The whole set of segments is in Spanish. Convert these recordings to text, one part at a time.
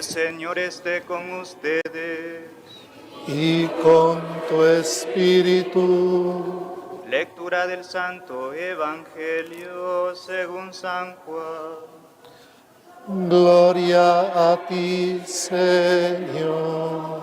El Señor esté con ustedes. Y con tu espíritu. Lectura del Santo Evangelio según San Juan. Gloria a ti, Señor.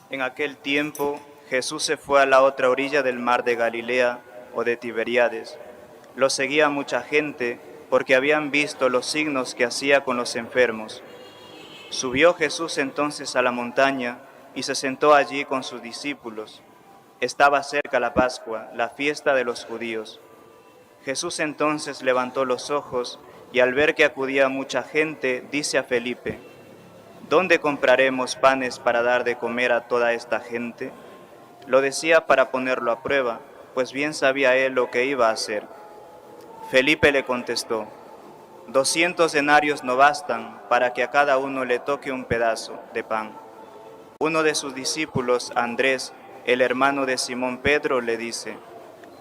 En aquel tiempo, Jesús se fue a la otra orilla del mar de Galilea o de Tiberíades. Lo seguía mucha gente porque habían visto los signos que hacía con los enfermos. Subió Jesús entonces a la montaña y se sentó allí con sus discípulos. Estaba cerca la Pascua, la fiesta de los judíos. Jesús entonces levantó los ojos y al ver que acudía mucha gente, dice a Felipe: ¿Dónde compraremos panes para dar de comer a toda esta gente? Lo decía para ponerlo a prueba, pues bien sabía él lo que iba a hacer. Felipe le contestó: 200 denarios no bastan para que a cada uno le toque un pedazo de pan. Uno de sus discípulos, Andrés, el hermano de Simón Pedro, le dice: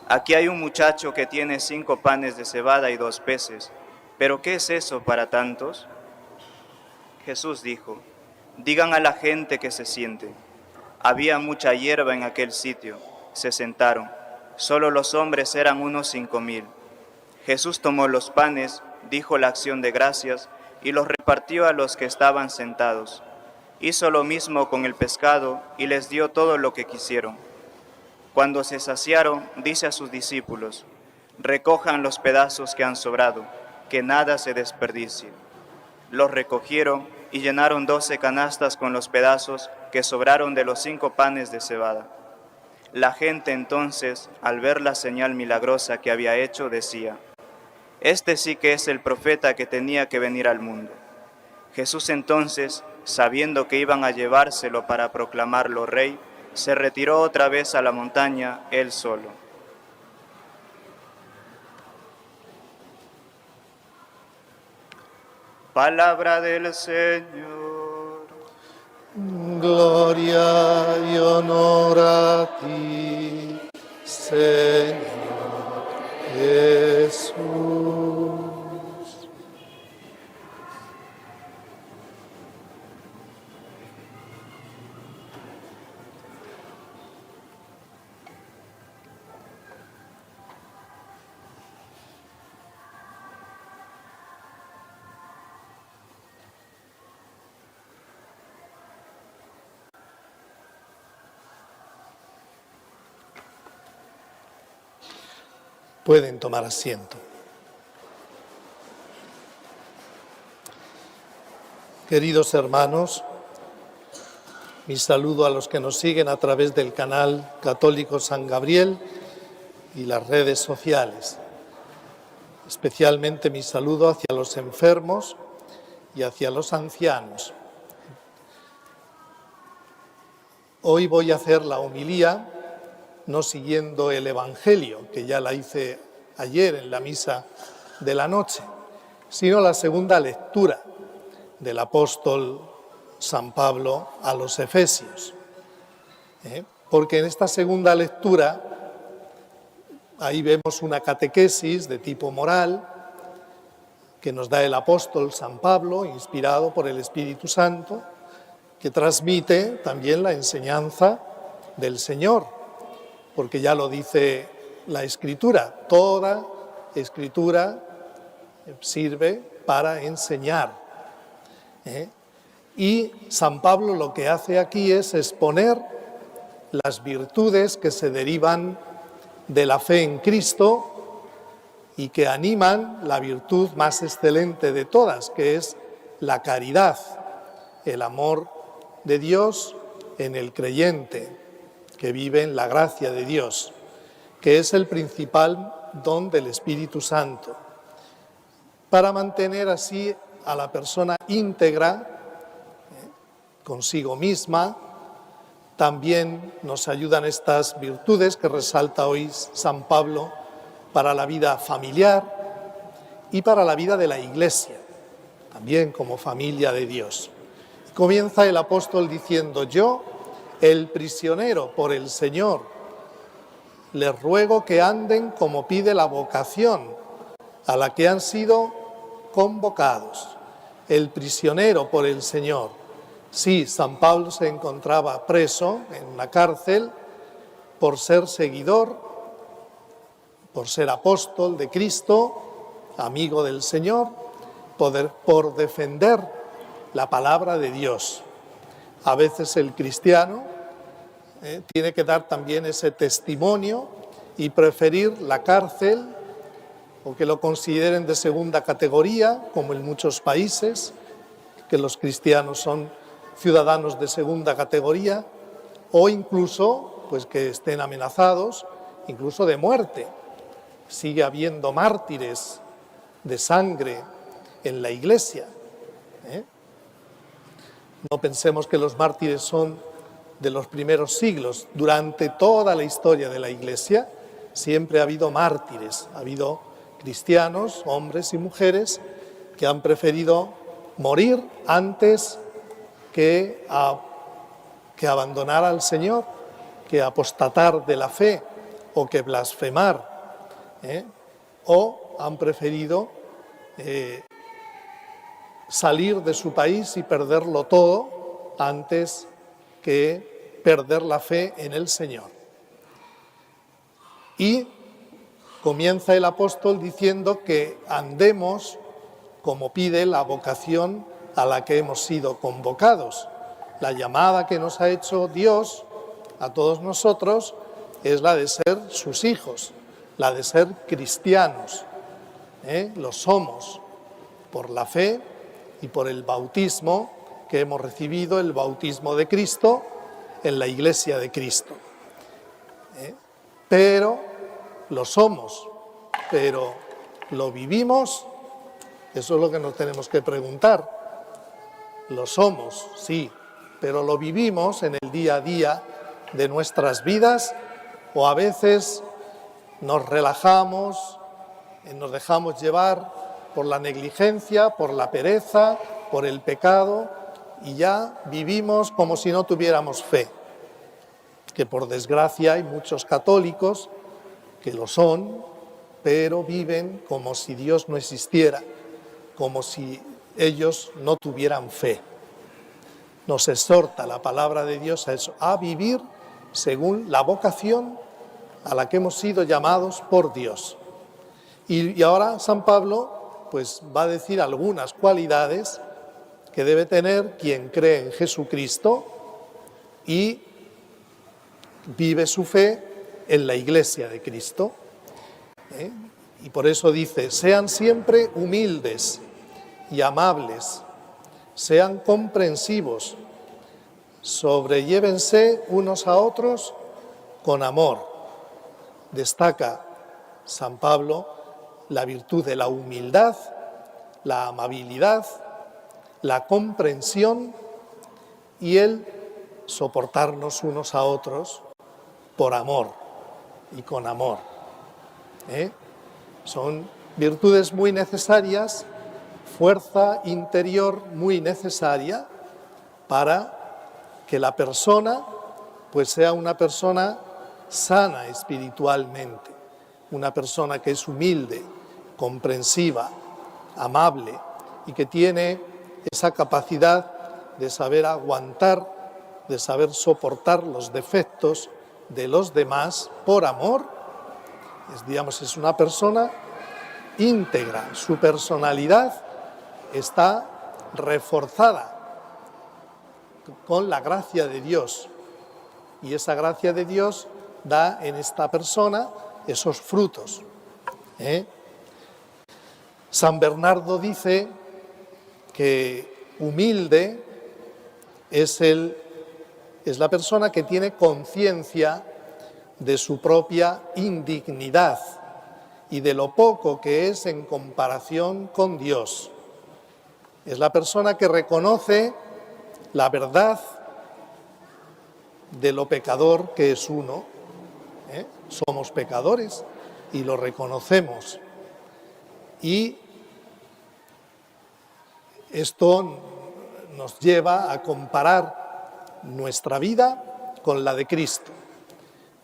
Aquí hay un muchacho que tiene 5 panes de cebada y 2 peces, ¿pero qué es eso para tantos? Jesús dijo: Digan a la gente que se siente. Había mucha hierba en aquel sitio. Se sentaron. Solo los hombres eran unos 5000. Jesús tomó los panes, dijo la acción de gracias y los repartió a los que estaban sentados. Hizo lo mismo con el pescado y les dio todo lo que quisieron. Cuando se saciaron, dice a sus discípulos: Recojan los pedazos que han sobrado, que nada se desperdicie. Los recogieron y llenaron 12 canastas con los pedazos que sobraron de los 5 panes de cebada. La gente entonces, al ver la señal milagrosa que había hecho, decía: Este sí que es el profeta que tenía que venir al mundo. Jesús entonces, sabiendo que iban a llevárselo para proclamarlo rey, se retiró otra vez a la montaña él solo. Palabra del Señor. Gloria y honor a ti, Señor Jesús. Pueden tomar asiento. Queridos hermanos, mi saludo a los que nos siguen a través del canal Católico San Gabriel y las redes sociales. Especialmente mi saludo hacia los enfermos y hacia los ancianos. Hoy voy a hacer la homilía no siguiendo el Evangelio, que ya la hice ayer en la misa de la noche, sino la segunda lectura del apóstol San Pablo a los Efesios. Porque en esta segunda lectura, ahí vemos una catequesis de tipo moral que nos da el apóstol San Pablo, inspirado por el Espíritu Santo, que transmite también la enseñanza del Señor, porque ya lo dice la Escritura, toda Escritura sirve para enseñar. Y San Pablo lo que hace aquí es exponer las virtudes que se derivan de la fe en Cristo y que animan la virtud más excelente de todas, que es la caridad, el amor de Dios en el creyente, que vive en la gracia de Dios, que es el principal don del Espíritu Santo, para mantener así a la persona íntegra consigo misma. También nos ayudan estas virtudes que resalta hoy San Pablo para la vida familiar y para la vida de la Iglesia, también como familia de Dios. Comienza el apóstol diciendo: yo, el prisionero por el Señor, les ruego que anden como pide la vocación a la que han sido convocados. El prisionero por el Señor. Sí, San Pablo se encontraba preso en una cárcel por ser seguidor, por ser apóstol de Cristo, amigo del Señor, por defender la palabra de Dios. A veces el cristiano tiene que dar también ese testimonio y preferir la cárcel, o que lo consideren de segunda categoría, como en muchos países, que los cristianos son ciudadanos de segunda categoría, o incluso pues que estén amenazados incluso de muerte. Sigue habiendo mártires de sangre en la Iglesia. No pensemos que los mártires son de los primeros siglos. Durante toda la historia de la Iglesia siempre ha habido mártires, ha habido cristianos, hombres y mujeres, que han preferido morir antes que abandonar al Señor, que apostatar de la fe o que blasfemar, o han preferido salir de su país y perderlo todo antes que perder la fe en el Señor. Y comienza el apóstol diciendo que andemos como pide la vocación a la que hemos sido convocados. La llamada que nos ha hecho Dios a todos nosotros es la de ser sus hijos, la de ser cristianos. Lo somos por la fe y por el bautismo que hemos recibido, el bautismo de Cristo en la Iglesia de Cristo. Pero lo somos, pero ¿lo vivimos? Eso es lo que nos tenemos que preguntar. Lo somos, sí, pero ¿lo vivimos en el día a día de nuestras vidas? ¿O a veces nos relajamos, nos dejamos llevar por la negligencia, por la pereza, por el pecado, y ya vivimos como si no tuviéramos fe? Que por desgracia hay muchos católicos que lo son, pero viven como si Dios no existiera, como si ellos no tuvieran fe. Nos exhorta la palabra de Dios a eso, a vivir según la vocación a la que hemos sido llamados por Dios. Y ahora San Pablo pues va a decir algunas cualidades que debe tener quien cree en Jesucristo y vive su fe en la Iglesia de Cristo. Y por eso dice: sean siempre humildes y amables, sean comprensivos, sobrellévense unos a otros con amor. Destaca San Pablo la virtud de la humildad, la amabilidad, la comprensión y el soportarnos unos a otros por amor y con amor. Son virtudes muy necesarias, fuerza interior muy necesaria para que la persona pues sea una persona sana espiritualmente, una persona que es humilde, comprensiva, amable y que tiene esa capacidad de saber aguantar, de saber soportar los defectos de los demás por amor. Es una persona íntegra, su personalidad está reforzada con la gracia de Dios y esa gracia de Dios da en esta persona esos frutos. San Bernardo dice que humilde es la persona que tiene conciencia de su propia indignidad y de lo poco que es en comparación con Dios. Es la persona que reconoce la verdad de lo pecador que es uno. Somos pecadores y lo reconocemos. Y Esto nos lleva a comparar nuestra vida con la de Cristo.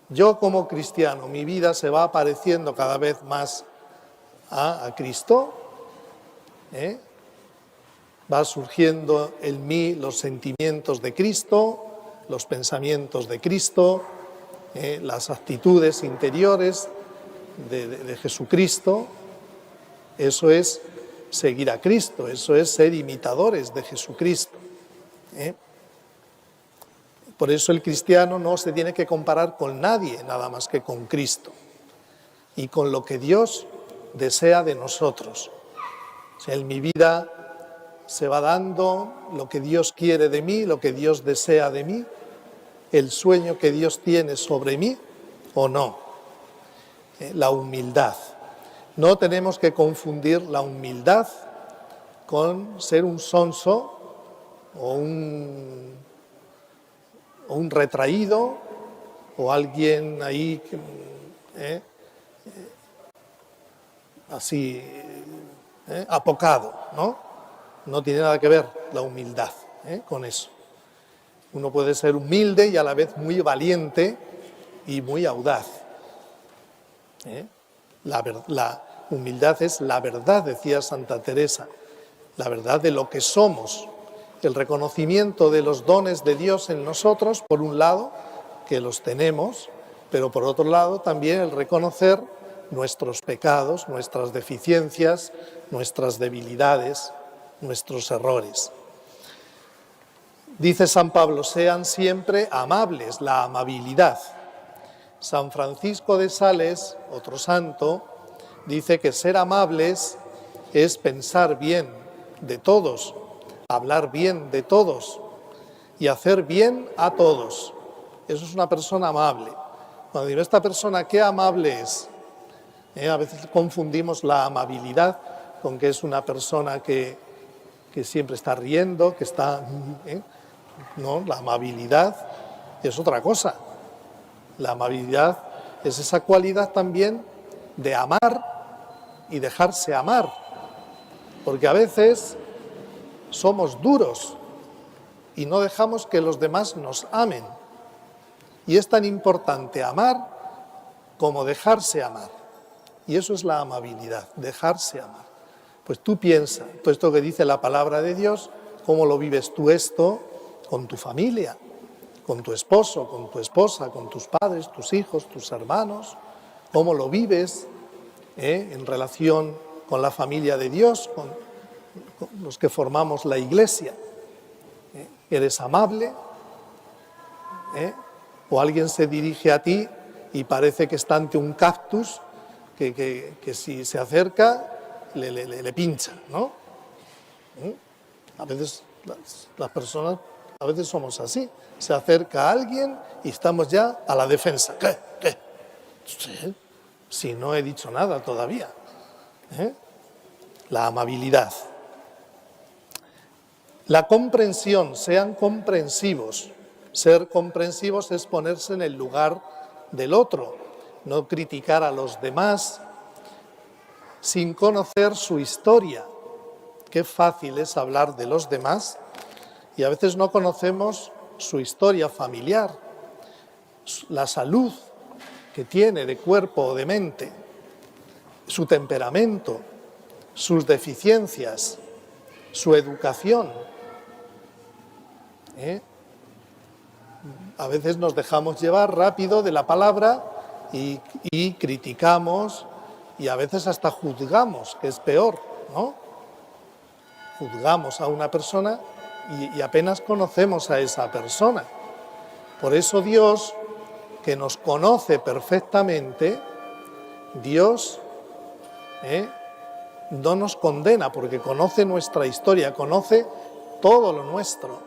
Yo como cristiano, mi vida se va pareciendo cada vez más a Cristo, va surgiendo en mí los sentimientos de Cristo, los pensamientos de Cristo, las actitudes interiores de Jesucristo. Eso es seguir a Cristo, eso es ser imitadores de Jesucristo. Por eso el cristiano no se tiene que comparar con nadie, nada más que con Cristo y con lo que Dios desea de nosotros. O sea, en mi vida se va dando lo que Dios quiere de mí, lo que Dios desea de mí, el sueño que Dios tiene sobre mí o no. La humildad. No tenemos que confundir la humildad con ser un sonso o un retraído o alguien ahí así apocado, ¿no? No tiene nada que ver la humildad con eso. Uno puede ser humilde y a la vez muy valiente y muy audaz. La humildad es la verdad, decía Santa Teresa, la verdad de lo que somos, el reconocimiento de los dones de Dios en nosotros, por un lado, que los tenemos, pero por otro lado también el reconocer nuestros pecados, nuestras deficiencias, nuestras debilidades, nuestros errores. Dice San Pablo, sean siempre amables, la amabilidad. San Francisco de Sales, otro santo, dice que ser amables es pensar bien de todos, hablar bien de todos y hacer bien a todos. Eso es una persona amable. Cuando digo, esta persona, ¿qué amable es? A veces confundimos la amabilidad con que es una persona que siempre está riendo, que está... No, la amabilidad es otra cosa. La amabilidad es esa cualidad también de amar y dejarse amar. Porque a veces somos duros y no dejamos que los demás nos amen. Y es tan importante amar como dejarse amar. Y eso es la amabilidad, dejarse amar. Pues tú piensa, todo esto que dice la palabra de Dios, ¿cómo lo vives tú esto con tu familia, con tu esposo, con tu esposa, con tus padres, tus hijos, tus hermanos? ¿Cómo lo vives en relación con la familia de Dios, con los que formamos la Iglesia? ¿Eres amable? ¿O alguien se dirige a ti y parece que está ante un cactus que si se acerca le pincha, ¿no? A veces las personas, a veces somos así. Se acerca a alguien y estamos ya a la defensa. ¿Qué? Sí, si no he dicho nada todavía. La amabilidad. La comprensión, sean comprensivos. Ser comprensivos es ponerse en el lugar del otro, no criticar a los demás sin conocer su historia. Qué fácil es hablar de los demás y a veces no conocemos su historia familiar, la salud que tiene de cuerpo o de mente, su temperamento, sus deficiencias, su educación. A veces nos dejamos llevar rápido de la palabra y criticamos y a veces hasta juzgamos, que es peor, ¿no? Juzgamos a una persona y apenas conocemos a esa persona. Por eso Dios, que nos conoce perfectamente, Dios no nos condena porque conoce nuestra historia, conoce todo lo nuestro.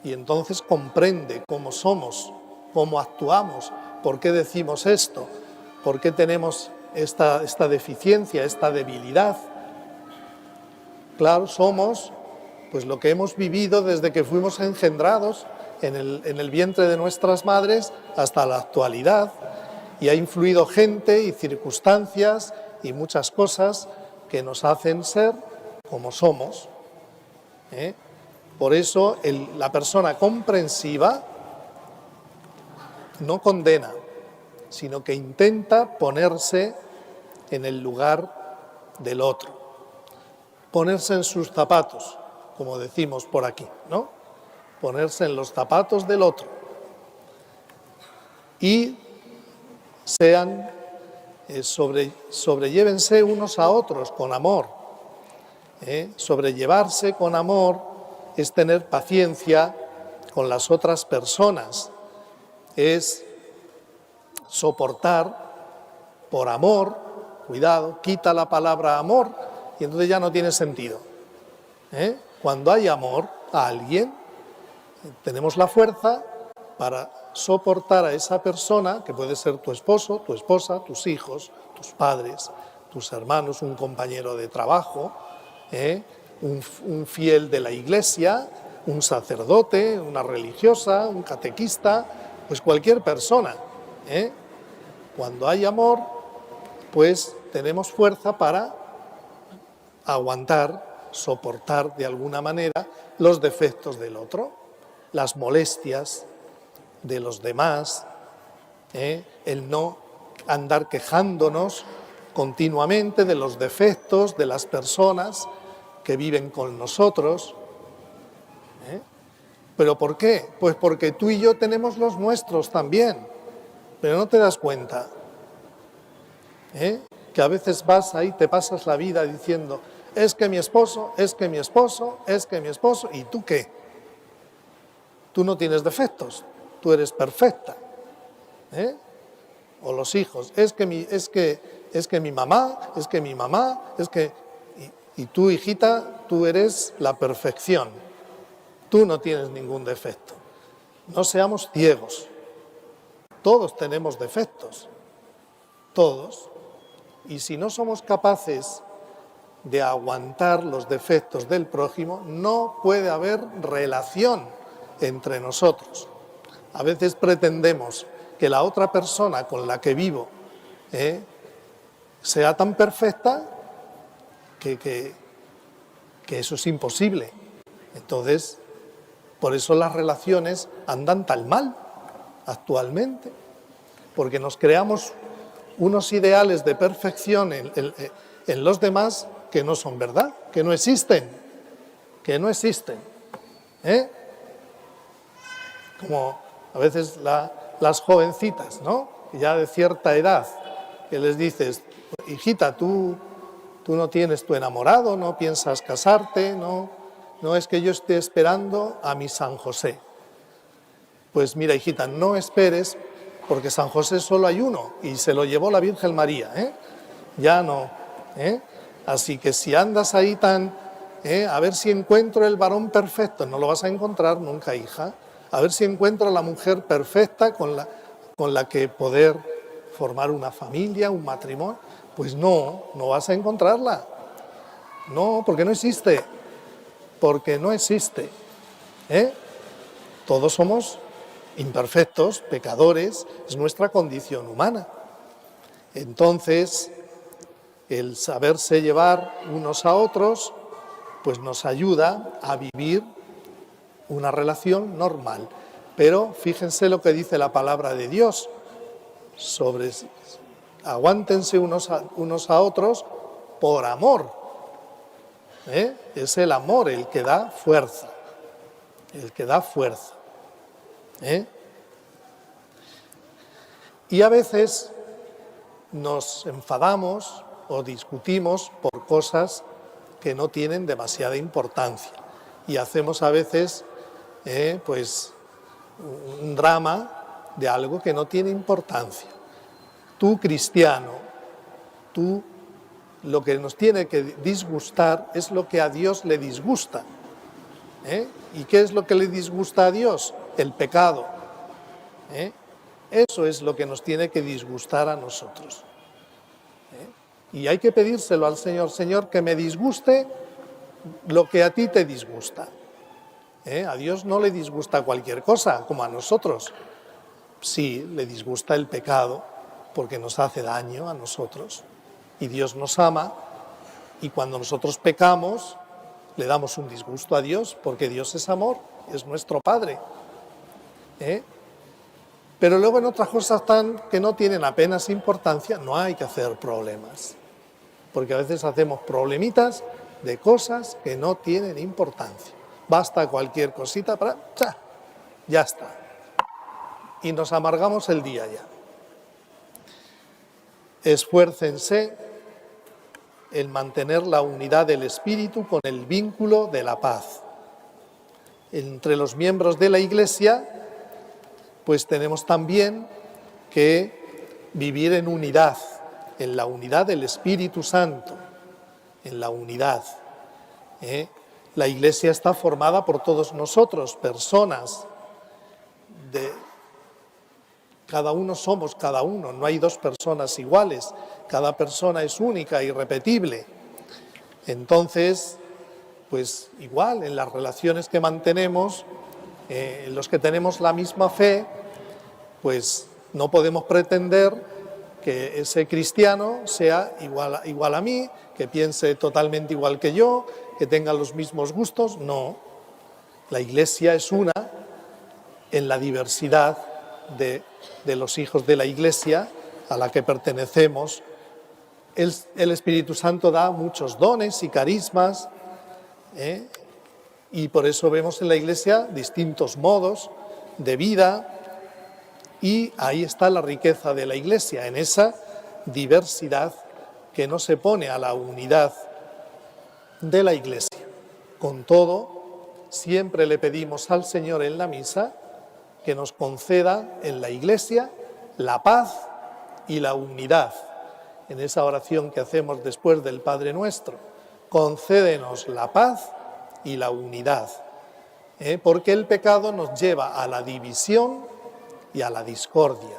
Y entonces comprende cómo somos, cómo actuamos, por qué decimos esto, por qué tenemos esta deficiencia, esta debilidad. Claro, somos pues lo que hemos vivido desde que fuimos engendrados en el vientre de nuestras madres hasta la actualidad. Y ha influido gente y circunstancias y muchas cosas que nos hacen ser como somos. ¿eh? Por eso la persona comprensiva no condena, sino que intenta ponerse en el lugar del otro, ponerse en sus zapatos, como decimos por aquí, ¿no? Ponerse en los zapatos del otro y sobrellévense unos a otros con amor. Sobrellevarse con amor es tener paciencia con las otras personas, es soportar por amor. Cuidado, quita la palabra amor y entonces ya no tiene sentido. Cuando hay amor a alguien, tenemos la fuerza para soportar a esa persona, que puede ser tu esposo, tu esposa, tus hijos, tus padres, tus hermanos, un compañero de trabajo, un fiel de la iglesia, un sacerdote, una religiosa, un catequista, pues cualquier persona. Cuando hay amor, pues tenemos fuerza para aguantar, soportar de alguna manera los defectos del otro, las molestias de los demás, el no andar quejándonos continuamente de los defectos de las personas que viven con nosotros. ¿Pero por qué? Pues porque tú y yo tenemos los nuestros también, pero no te das cuenta. Que a veces vas ahí, te pasas la vida diciendo, es que mi esposo, es que mi esposo, es que mi esposo, ¿y tú qué? Tú no tienes defectos, tú eres perfecta. O los hijos, es que mi mamá, y tú, hijita, tú eres la perfección, tú no tienes ningún defecto. No seamos ciegos, todos tenemos defectos, todos. Y si no somos capaces de aguantar los defectos del prójimo, no puede haber relación entre nosotros. A veces pretendemos que la otra persona con la que vivo sea tan perfecta que eso es imposible. Entonces, por eso las relaciones andan tan mal actualmente, porque nos creamos unos ideales de perfección en los demás que no son verdad, que no existen. Como a veces las jovencitas, ¿no? Ya de cierta edad, que les dices, hijita, tú no tienes tu enamorado, no piensas casarte, no es que yo esté esperando a mi San José. Pues mira, hijita, no esperes, porque San José solo hay uno y se lo llevó la Virgen María, ya no. Así que si andas ahí a ver si encuentro el varón perfecto, no lo vas a encontrar nunca, hija. A ver si encuentro la mujer perfecta con la que poder formar una familia, un matrimonio. Pues no vas a encontrarla. No, porque no existe. Todos somos imperfectos, pecadores, es nuestra condición humana. Entonces, el saberse llevar unos a otros, pues nos ayuda a vivir una relación normal. Pero fíjense lo que dice la palabra de Dios sobre aguántense unos a otros por amor. Es el amor el que da fuerza. Y a veces nos enfadamos o discutimos por cosas que no tienen demasiada importancia y hacemos a veces pues un drama de algo que no tiene importancia. Tú, cristiano, lo que nos tiene que disgustar es lo que a Dios le disgusta. ¿Y qué es lo que le disgusta a Dios? El pecado. Eso es lo que nos tiene que disgustar a nosotros. Y hay que pedírselo al Señor, Señor, que me disguste lo que a ti te disgusta. A Dios no le disgusta cualquier cosa, como a nosotros. Sí, le disgusta el pecado, porque nos hace daño a nosotros. Y Dios nos ama, y cuando nosotros pecamos, le damos un disgusto a Dios, porque Dios es amor, es nuestro Padre. Pero luego en otras cosas que no tienen apenas importancia, no hay que hacer problemas, porque a veces hacemos problemitas de cosas que no tienen importancia. Basta cualquier cosita para... ya está. Y nos amargamos el día ya. Esfuércense en mantener la unidad del espíritu con el vínculo de la paz. Entre los miembros de la Iglesia, pues tenemos también que vivir en unidad, en la unidad del Espíritu Santo, en la unidad. La Iglesia está formada por todos nosotros, personas cada uno somos cada uno, no hay dos personas iguales, cada persona es única, irrepetible. Entonces, pues igual en las relaciones que mantenemos, en los que tenemos la misma fe, pues no podemos pretender que ese cristiano sea igual a mí, que piense totalmente igual que yo, que tenga los mismos gustos. No, la Iglesia es una en la diversidad de los hijos de la Iglesia a la que pertenecemos. El Espíritu Santo da muchos dones y carismas, y por eso vemos en la Iglesia distintos modos de vida, y ahí está la riqueza de la Iglesia, en esa diversidad que no se pone a la unidad de la Iglesia. Con todo, siempre le pedimos al Señor en la misa que nos conceda en la Iglesia la paz y la unidad. En esa oración que hacemos después del Padre Nuestro, concédenos la paz y la unidad, porque el pecado nos lleva a la división y a la discordia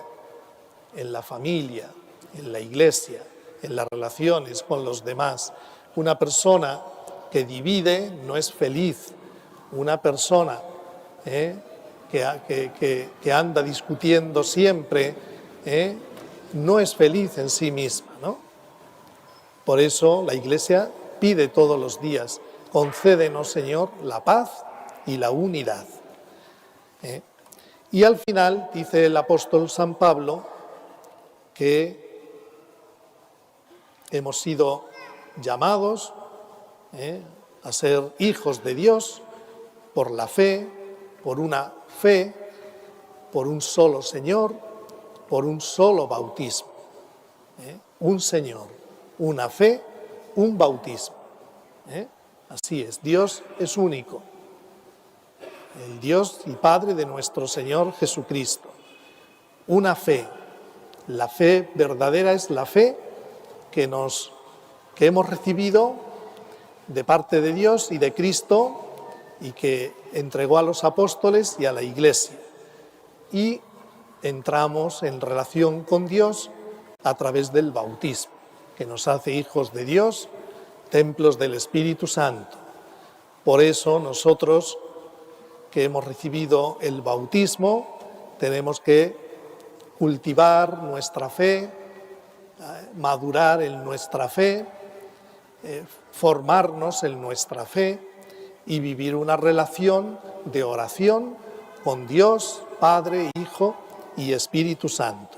en la familia, en la Iglesia, en las relaciones con los demás. Una persona que divide no es feliz. Una persona que anda discutiendo siempre, no es feliz en sí misma, ¿no? Por eso la Iglesia pide todos los días: concédenos, Señor, la paz y la unidad. Y al final dice el apóstol San Pablo que hemos sido llamados a ser hijos de Dios por la fe, por una fe, por un solo Señor, por un solo bautismo. Un Señor, una fe, un bautismo. Así es, Dios es único, el Dios y Padre de nuestro Señor Jesucristo. Una fe, la fe verdadera es la fe que hemos recibido de parte de Dios y de Cristo, y que entregó a los apóstoles y a la Iglesia. Y entramos en relación con Dios a través del bautismo, que nos hace hijos de Dios, templos del Espíritu Santo. Por eso nosotros, que hemos recibido el bautismo, tenemos que cultivar nuestra fe, madurar en nuestra fe, formarnos en nuestra fe y vivir una relación de oración con Dios, Padre, Hijo y Espíritu Santo.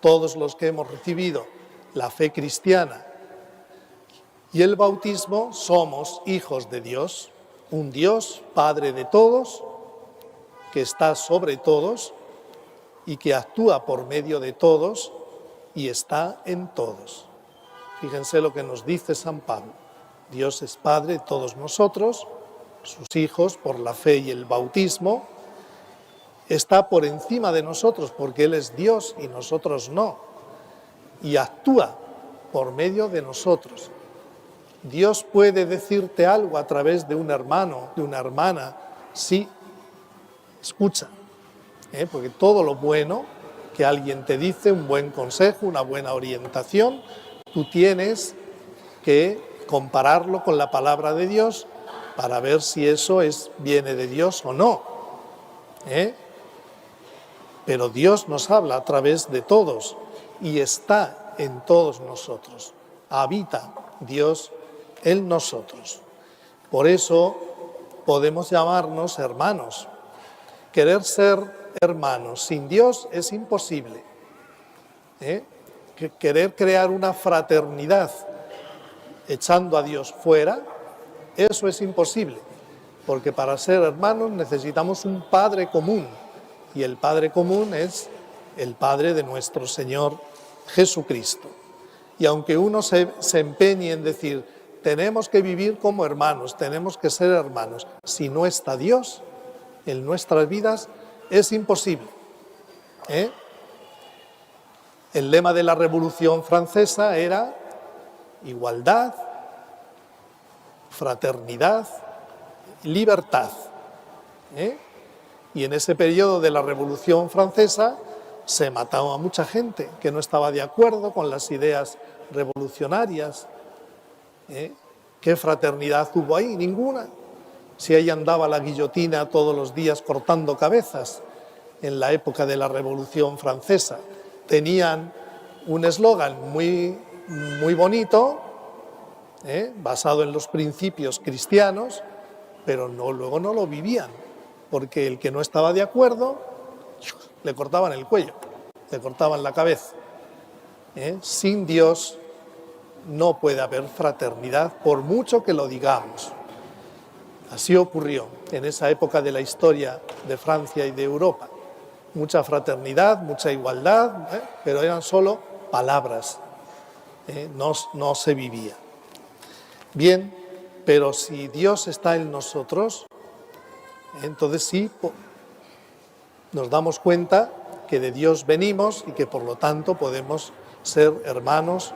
Todos los que hemos recibido la fe cristiana y el bautismo somos hijos de Dios, un Dios Padre de todos, que está sobre todos y que actúa por medio de todos y está en todos. Fíjense lo que nos dice San Pablo: Dios es Padre de todos nosotros, sus hijos, por la fe y el bautismo. Está por encima de nosotros porque Él es Dios y nosotros no, y actúa por medio de nosotros. Dios puede decirte algo a través de un hermano, de una hermana, sí, escucha, porque todo lo bueno que alguien te dice, un buen consejo, una buena orientación, tú tienes que compararlo con la palabra de Dios para ver si eso viene de Dios o no. Pero Dios nos habla a través de todos y está en todos nosotros. Habita Dios en nosotros. Por eso podemos llamarnos hermanos. Querer ser hermanos sin Dios es imposible. Querer crear una fraternidad echando a Dios fuera, eso es imposible, porque para ser hermanos necesitamos un Padre común, y el Padre común es el Padre de nuestro Señor Jesucristo. Y aunque uno se empeñe en decir, tenemos que vivir como hermanos, tenemos que ser hermanos, si no está Dios en nuestras vidas, es imposible. El lema de la Revolución Francesa era igualdad, fraternidad, libertad. Y en ese periodo de la Revolución Francesa se mataba a mucha gente que no estaba de acuerdo con las ideas revolucionarias. ¿Qué fraternidad hubo ahí? Ninguna. Si ahí andaba la guillotina todos los días cortando cabezas en la época de la Revolución Francesa. Tenían un eslogan muy bonito, basado en los principios cristianos, pero luego no lo vivían, porque el que no estaba de acuerdo, le cortaban el cuello, le cortaban la cabeza. Sin Dios no puede haber fraternidad, por mucho que lo digamos. Así ocurrió en esa época de la historia de Francia y de Europa. Mucha fraternidad, mucha igualdad, pero eran solo palabras, no se vivía. Bien, pero si Dios está en nosotros, entonces sí nos damos cuenta que de Dios venimos y que por lo tanto podemos ser hermanos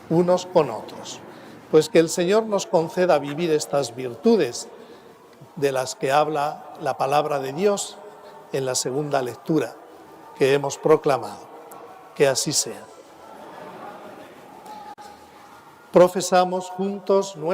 unos con otros. Pues que el Señor nos conceda vivir estas virtudes de las que habla la palabra de Dios en la segunda lectura que hemos proclamado. Que así sea. Profesamos juntos nuestra